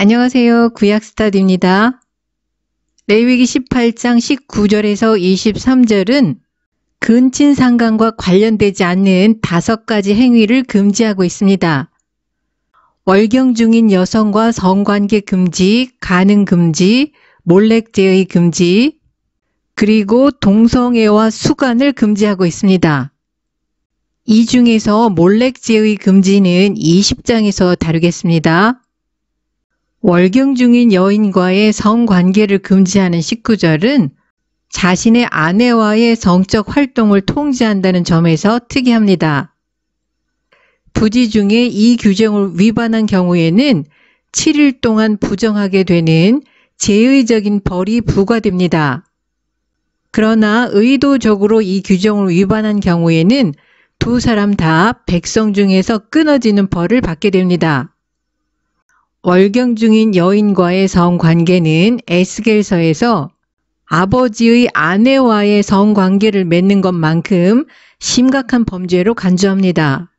안녕하세요. 구약스타디입니다. 레위기 18장 19절에서 23절은 근친상간과 관련되지 않는 5가지 행위를 금지하고 있습니다. 월경 중인 여성과 성관계 금지, 간음 금지, 몰렉제의 금지, 그리고 동성애와 수간을 금지하고 있습니다. 이 중에서 몰렉제의 금지는 20장에서 다루겠습니다. 월경 중인 여인과의 성관계를 금지하는 19절은 자신의 아내와의 성적 활동을 통제한다는 점에서 특이합니다. 부지 중에 이 규정을 위반한 경우에는 7일 동안 부정하게 되는 제의적인 벌이 부과됩니다. 그러나 의도적으로 이 규정을 위반한 경우에는 두 사람 다 백성 중에서 끊어지는 벌을 받게 됩니다. 월경 중인 여인과의 성관계는 에스겔서에서 아버지의 아내와의 성관계를 맺는 것만큼 심각한 범죄로 간주합니다.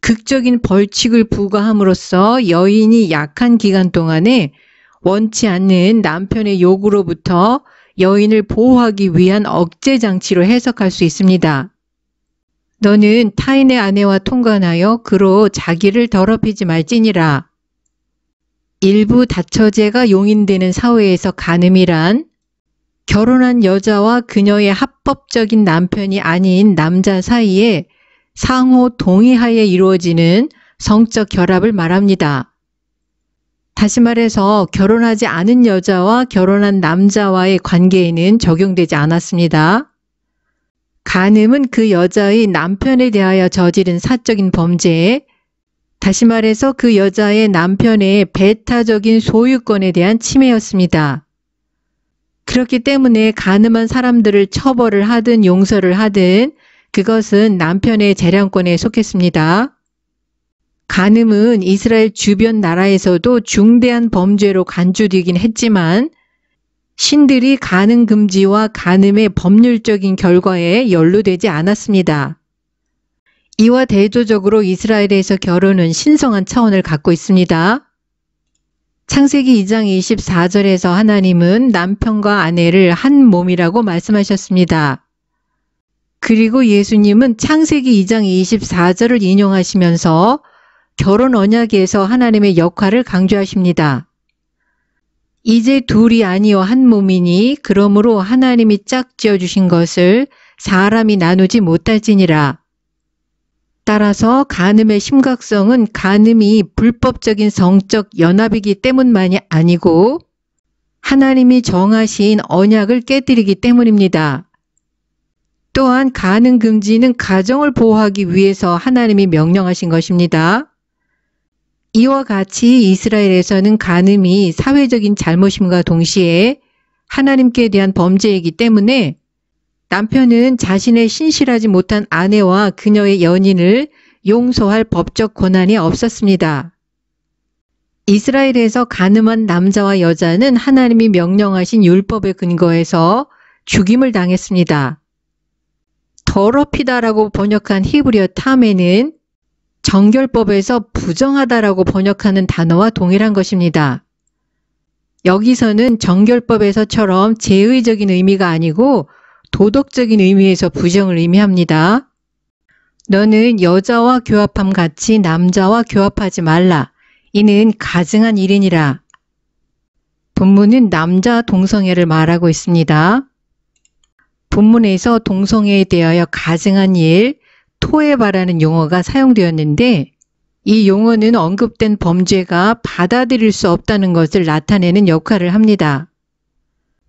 극적인 벌칙을 부과함으로써 여인이 약한 기간 동안에 원치 않는 남편의 요구로부터 여인을 보호하기 위한 억제 장치로 해석할 수 있습니다. 너는 타인의 아내와 통관하여 그로 자기를 더럽히지 말지니라. 일부 다처제가 용인되는 사회에서 간음이란 결혼한 여자와 그녀의 합법적인 남편이 아닌 남자 사이에 상호 동의하에 이루어지는 성적 결합을 말합니다. 다시 말해서 결혼하지 않은 여자와 결혼한 남자와의 관계에는 적용되지 않았습니다. 간음은 그 여자의 남편에 대하여 저지른 사적인 범죄에 다시 말해서 그 여자의 남편의 배타적인 소유권에 대한 침해였습니다. 그렇기 때문에 간음한 사람들을 처벌을 하든 용서를 하든 그것은 남편의 재량권에 속했습니다. 간음은 이스라엘 주변 나라에서도 중대한 범죄로 간주되긴 했지만 신들이 간음 금지와 간음의 법률적인 결과에 연루되지 않았습니다. 이와 대조적으로 이스라엘에서 결혼은 신성한 차원을 갖고 있습니다. 창세기 2장 24절에서 하나님은 남편과 아내를 한 몸이라고 말씀하셨습니다. 그리고 예수님은 창세기 2장 24절을 인용하시면서 결혼 언약에서 하나님의 역할을 강조하십니다. 이제 둘이 아니요 한 몸이니 그러므로 하나님이 짝지어 주신 것을 사람이 나누지 못할지니라. 따라서 간음의 심각성은 간음이 불법적인 성적 연합이기 때문만이 아니고 하나님이 정하신 언약을 깨뜨리기 때문입니다. 또한 간음 금지는 가정을 보호하기 위해서 하나님이 명령하신 것입니다. 이와 같이 이스라엘에서는 간음이 사회적인 잘못임과 동시에 하나님께 대한 범죄이기 때문에 남편은 자신의 신실하지 못한 아내와 그녀의 연인을 용서할 법적 권한이 없었습니다. 이스라엘에서 간음한 남자와 여자는 하나님이 명령하신 율법에 근거해서 죽임을 당했습니다. 더럽히다라고 번역한 히브리어 탐에는 정결법에서 부정하다라고 번역하는 단어와 동일한 것입니다. 여기서는 정결법에서처럼 제의적인 의미가 아니고 도덕적인 의미에서 부정을 의미합니다. 너는 여자와 교합함 같이 남자와 교합하지 말라. 이는 가증한 일이니라. 본문은 남자 동성애를 말하고 있습니다. 본문에서 동성애에 대하여 가증한 일, 토해바라는 용어가 사용되었는데 이 용어는 언급된 범죄가 받아들일 수 없다는 것을 나타내는 역할을 합니다.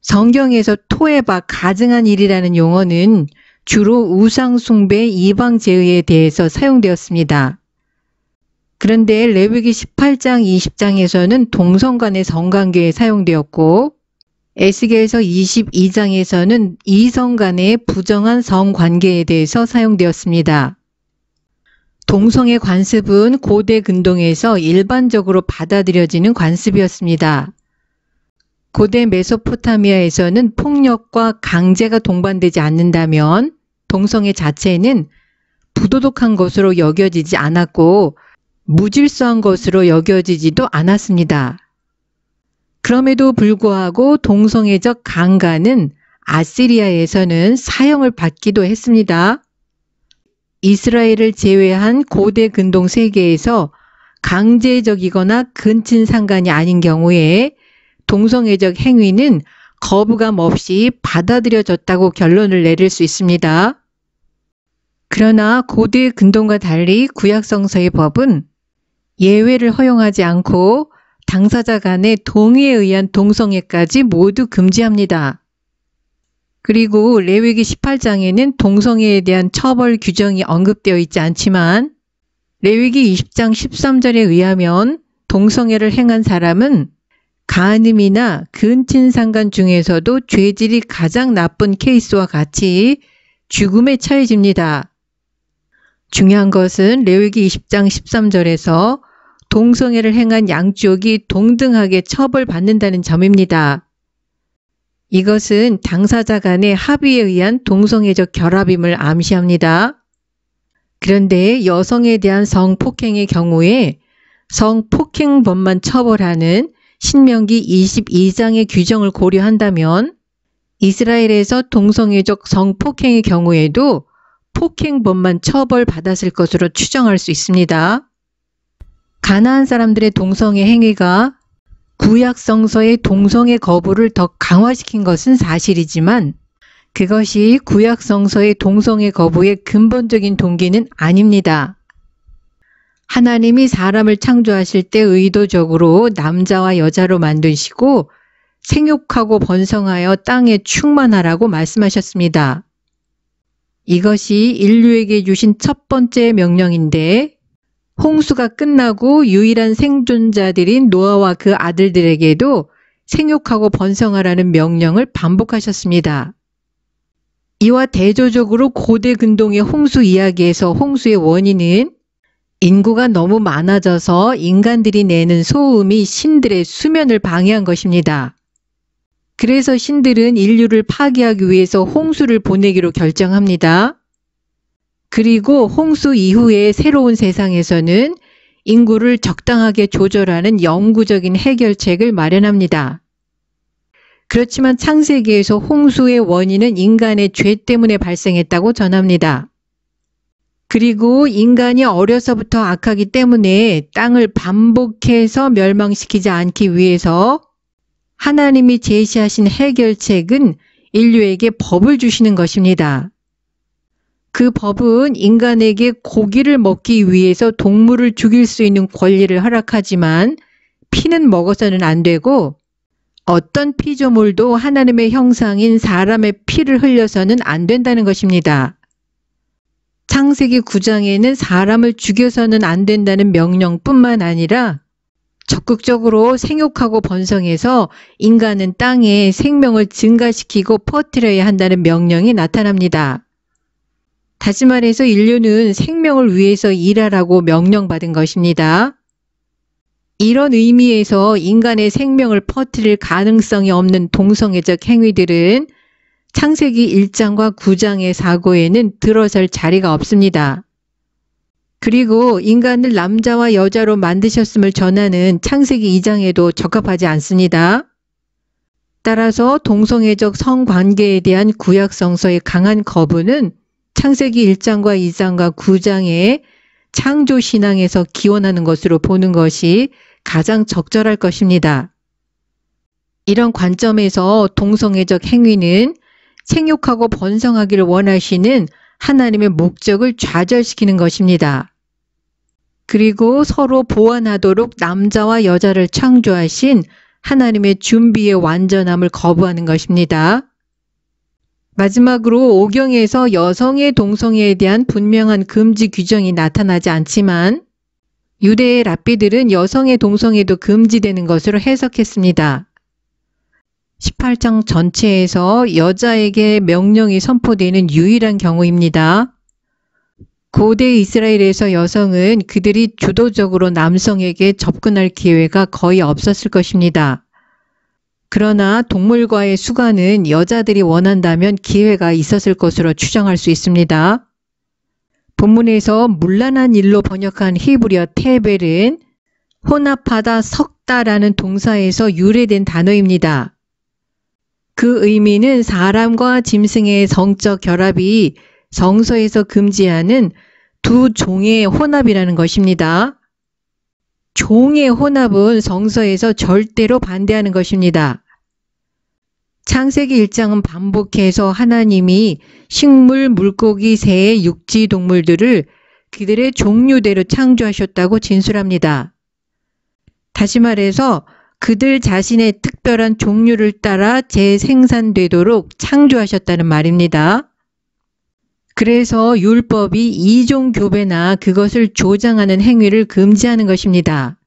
성경에서 토해바 가증한 일이라는 용어는 주로 우상숭배 이방 제의에 대해서 사용되었습니다. 그런데 레위기 18장 20장에서는 동성 간의 성관계에 사용되었고 에스겔서 22장에서는 이성 간의 부정한 성관계에 대해서 사용되었습니다. 동성애 관습은 고대 근동에서 일반적으로 받아들여지는 관습이었습니다. 고대 메소포타미아에서는 폭력과 강제가 동반되지 않는다면 동성애 자체는 부도덕한 것으로 여겨지지 않았고 무질서한 것으로 여겨지지도 않았습니다. 그럼에도 불구하고 동성애적 강간은 아시리아에서는 사형을 받기도 했습니다. 이스라엘을 제외한 고대 근동 세계에서 강제적이거나 근친상간이 아닌 경우에 동성애적 행위는 거부감 없이 받아들여졌다고 결론을 내릴 수 있습니다. 그러나 고대 근동과 달리 구약성서의 법은 예외를 허용하지 않고 당사자 간의 동의에 의한 동성애까지 모두 금지합니다. 그리고 레위기 18장에는 동성애에 대한 처벌 규정이 언급되어 있지 않지만 레위기 20장 13절에 의하면 동성애를 행한 사람은 간음이나 근친상간 중에서도 죄질이 가장 나쁜 케이스와 같이 죽음에 처해집니다. 중요한 것은 레위기 20장 13절에서 동성애를 행한 양쪽이 동등하게 처벌받는다는 점입니다. 이것은 당사자 간의 합의에 의한 동성애적 결합임을 암시합니다. 그런데 여성에 대한 성폭행의 경우에 성폭행범만 처벌하는 신명기 22장의 규정을 고려한다면 이스라엘에서 동성애적 성폭행의 경우에도 폭행범만 처벌받았을 것으로 추정할 수 있습니다. 가나안 사람들의 동성애 행위가 구약성서의 동성애 거부를 더 강화시킨 것은 사실이지만 그것이 구약성서의 동성애 거부의 근본적인 동기는 아닙니다. 하나님이 사람을 창조하실 때 의도적으로 남자와 여자로 만드시고 생육하고 번성하여 땅에 충만하라고 말씀하셨습니다. 이것이 인류에게 주신 첫 번째 명령인데 홍수가 끝나고 유일한 생존자들인 노아와 그 아들들에게도 생육하고 번성하라는 명령을 반복하셨습니다. 이와 대조적으로 고대 근동의 홍수 이야기에서 홍수의 원인은 인구가 너무 많아져서 인간들이 내는 소음이 신들의 수면을 방해한 것입니다. 그래서 신들은 인류를 파괴하기 위해서 홍수를 보내기로 결정합니다. 그리고 홍수 이후의 새로운 세상에서는 인구를 적당하게 조절하는 영구적인 해결책을 마련합니다. 그렇지만 창세기에서 홍수의 원인은 인간의 죄 때문에 발생했다고 전합니다. 그리고 인간이 어려서부터 악하기 때문에 땅을 반복해서 멸망시키지 않기 위해서 하나님이 제시하신 해결책은 인류에게 법을 주시는 것입니다. 그 법은 인간에게 고기를 먹기 위해서 동물을 죽일 수 있는 권리를 허락하지만 피는 먹어서는 안 되고 어떤 피조물도 하나님의 형상인 사람의 피를 흘려서는 안 된다는 것입니다. 창세기 9장에는 사람을 죽여서는 안 된다는 명령뿐만 아니라 적극적으로 생육하고 번성해서 인간은 땅에 생명을 증가시키고 퍼뜨려야 한다는 명령이 나타납니다. 다시 말해서 인류는 생명을 위해서 일하라고 명령받은 것입니다. 이런 의미에서 인간의 생명을 퍼뜨릴 가능성이 없는 동성애적 행위들은 창세기 1장과 9장의 사고에는 들어설 자리가 없습니다. 그리고 인간을 남자와 여자로 만드셨음을 전하는 창세기 2장에도 적합하지 않습니다. 따라서 동성애적 성관계에 대한 구약성서의 강한 거부는 창세기 1장과 2장과 9장의 창조신앙에서 기원하는 것으로 보는 것이 가장 적절할 것입니다. 이런 관점에서 동성애적 행위는 생육하고 번성하기를 원하시는 하나님의 목적을 좌절시키는 것입니다. 그리고 서로 보완하도록 남자와 여자를 창조하신 하나님의 준비의 완전함을 거부하는 것입니다. 마지막으로 오경에서 여성의 동성애에 대한 분명한 금지 규정이 나타나지 않지만 유대의 랍비들은 여성의 동성애도 금지되는 것으로 해석했습니다. 18장 전체에서 여자에게 명령이 선포되는 유일한 경우입니다. 고대 이스라엘에서 여성은 그들이 주도적으로 남성에게 접근할 기회가 거의 없었을 것입니다. 그러나 동물과의 수간은 여자들이 원한다면 기회가 있었을 것으로 추정할 수 있습니다. 본문에서 문란한 일로 번역한 히브리어 테벨은 혼합하다, 섞다라는 동사에서 유래된 단어입니다. 그 의미는 사람과 짐승의 성적 결합이 성서에서 금지하는 두 종의 혼합이라는 것입니다. 종의 혼합은 성서에서 절대로 반대하는 것입니다. 창세기 1장은 반복해서 하나님이 식물, 물고기, 새, 육지 동물들을 그들의 종류대로 창조하셨다고 진술합니다. 다시 말해서 그들 자신의 특별한 종류를 따라 재생산되도록 창조하셨다는 말입니다. 그래서 율법이 이종교배나 그것을 조장하는 행위를 금지하는 것입니다.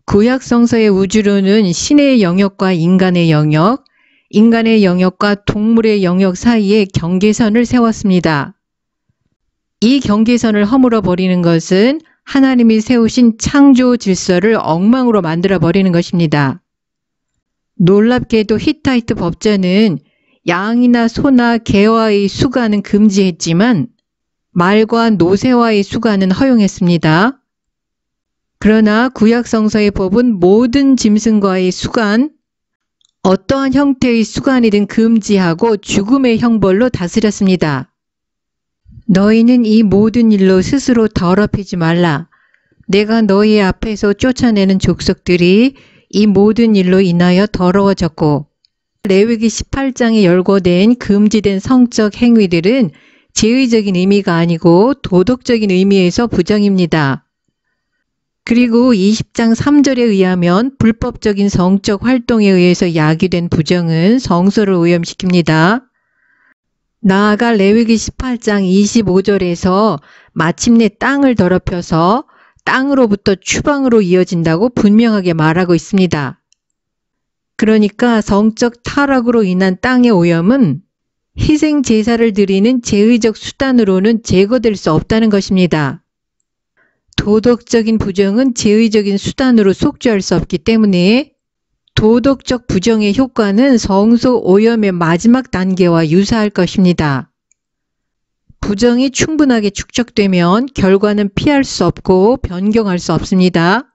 구약 성서의 우주론은 신의 영역과 인간의 영역, 인간의 영역과 동물의 영역 사이에 경계선을 세웠습니다. 이 경계선을 허물어 버리는 것은 하나님이 세우신 창조 질서를 엉망으로 만들어 버리는 것입니다. 놀랍게도 히타이트 법전은 양이나 소나 개와의 수간은 금지했지만 말과 노새와의 수간은 허용했습니다. 그러나 구약 성서의 법은 모든 짐승과의 수간, 어떠한 형태의 수간이든 금지하고 죽음의 형벌로 다스렸습니다. 너희는 이 모든 일로 스스로 더럽히지 말라. 내가 너희 앞에서 쫓아내는 족속들이 이 모든 일로 인하여 더러워졌고, 레위기 18장에 열거된 금지된 성적 행위들은 제의적인 의미가 아니고 도덕적인 의미에서 부정입니다. 그리고 20장 3절에 의하면 불법적인 성적 활동에 의해서 야기된 부정은 성소를 오염시킵니다. 나아가 레위기 18장 25절에서 마침내 땅을 더럽혀서 땅으로부터 추방으로 이어진다고 분명하게 말하고 있습니다. 그러니까 성적 타락으로 인한 땅의 오염은 희생 제사를 드리는 제의적 수단으로는 제거될 수 없다는 것입니다. 도덕적인 부정은 제의적인 수단으로 속죄할 수 없기 때문에 도덕적 부정의 효과는 성소 오염의 마지막 단계와 유사할 것입니다. 부정이 충분하게 축적되면 결과는 피할 수 없고 변경할 수 없습니다.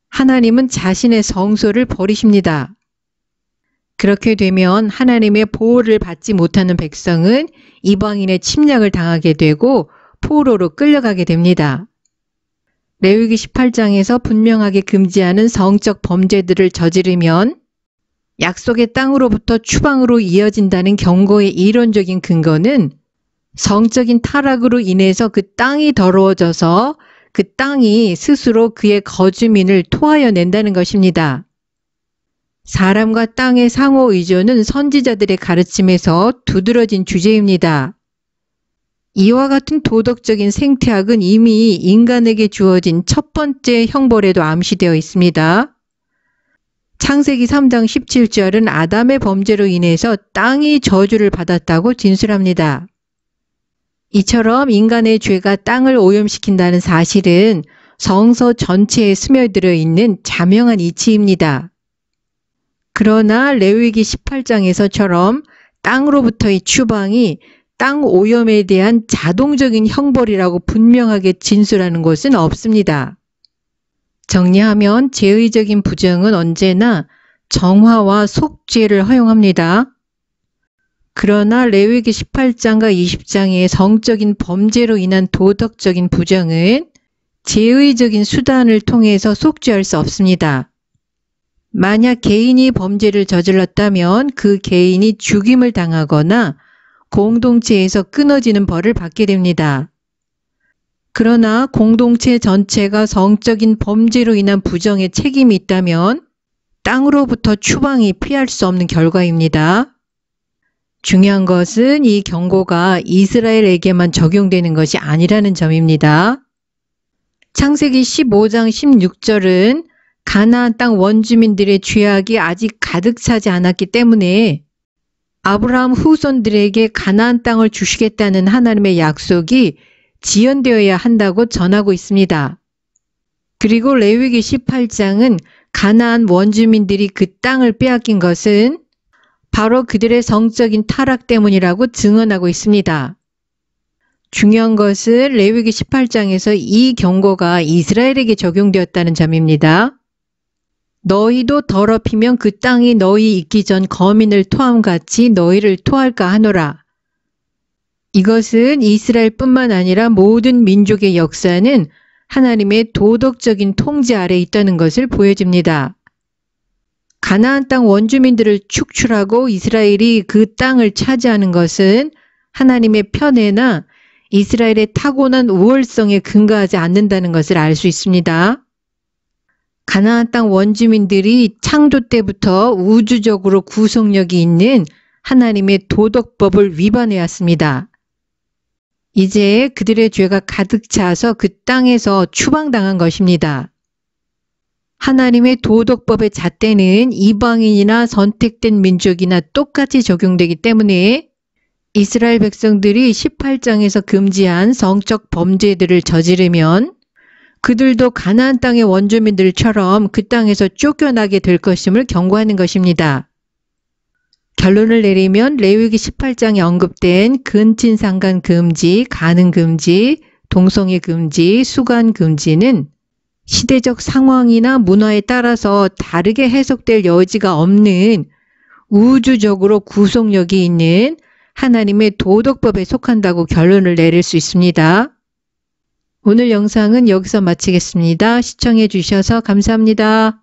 하나님은 자신의 성소를 버리십니다. 그렇게 되면 하나님의 보호를 받지 못하는 백성은 이방인의 침략을 당하게 되고 포로로 끌려가게 됩니다. 레위기 18장에서 분명하게 금지하는 성적 범죄들을 저지르면 약속의 땅으로부터 추방으로 이어진다는 경고의 이론적인 근거는 성적인 타락으로 인해서 그 땅이 더러워져서 그 땅이 스스로 그의 거주민을 토하여 낸다는 것입니다. 사람과 땅의 상호 의존은 선지자들의 가르침에서 두드러진 주제입니다. 이와 같은 도덕적인 생태학은 이미 인간에게 주어진 첫 번째 형벌에도 암시되어 있습니다. 창세기 3장 17절은 아담의 범죄로 인해서 땅이 저주를 받았다고 진술합니다. 이처럼 인간의 죄가 땅을 오염시킨다는 사실은 성서 전체에 스며들어 있는 자명한 이치입니다. 그러나 레위기 18장에서처럼 땅으로부터의 추방이 땅 오염에 대한 자동적인 형벌이라고 분명하게 진술하는 것은 없습니다. 정리하면 제의적인 부정은 언제나 정화와 속죄를 허용합니다. 그러나 레위기 18장과 20장의 성적인 범죄로 인한 도덕적인 부정은 제의적인 수단을 통해서 속죄할 수 없습니다. 만약 개인이 범죄를 저질렀다면 그 개인이 죽임을 당하거나 공동체에서 끊어지는 벌을 받게 됩니다. 그러나 공동체 전체가 성적인 범죄로 인한 부정에 책임이 있다면 땅으로부터 추방이 피할 수 없는 결과입니다. 중요한 것은 이 경고가 이스라엘에게만 적용되는 것이 아니라는 점입니다. 창세기 15장 16절은 가나안 땅 원주민들의 죄악이 아직 가득 차지 않았기 때문에 아브라함 후손들에게 가나안 땅을 주시겠다는 하나님의 약속이 지연되어야 한다고 전하고 있습니다. 그리고 레위기 18장은 가나안 원주민들이 그 땅을 빼앗긴 것은 바로 그들의 성적인 타락 때문이라고 증언하고 있습니다. 중요한 것은 레위기 18장에서 이 경고가 이스라엘에게 적용되었다는 점입니다. 너희도 더럽히면 그 땅이 너희 있기 전 거민을 토함같이 너희를 토할까 하노라. 이것은 이스라엘뿐만 아니라 모든 민족의 역사는 하나님의 도덕적인 통제 아래 있다는 것을 보여줍니다. 가나안 땅 원주민들을 축출하고 이스라엘이 그 땅을 차지하는 것은 하나님의 편애나 이스라엘의 타고난 우월성에 근거하지 않는다는 것을 알 수 있습니다. 가나안 땅 원주민들이 창조 때부터 우주적으로 구속력이 있는 하나님의 도덕법을 위반해왔습니다. 이제 그들의 죄가 가득 차서 그 땅에서 추방당한 것입니다. 하나님의 도덕법의 잣대는 이방인이나 선택된 민족이나 똑같이 적용되기 때문에 이스라엘 백성들이 18장에서 금지한 성적 범죄들을 저지르면 그들도 가나안 땅의 원주민들처럼 그 땅에서 쫓겨나게 될 것임을 경고하는 것입니다. 결론을 내리면 레위기 18장에 언급된 근친상간 금지, 가능 금지, 동성애 금지, 수간 금지는 시대적 상황이나 문화에 따라서 다르게 해석될 여지가 없는 우주적으로 구속력이 있는 하나님의 도덕법에 속한다고 결론을 내릴 수 있습니다. 오늘 영상은 여기서 마치겠습니다. 시청해 주셔서 감사합니다.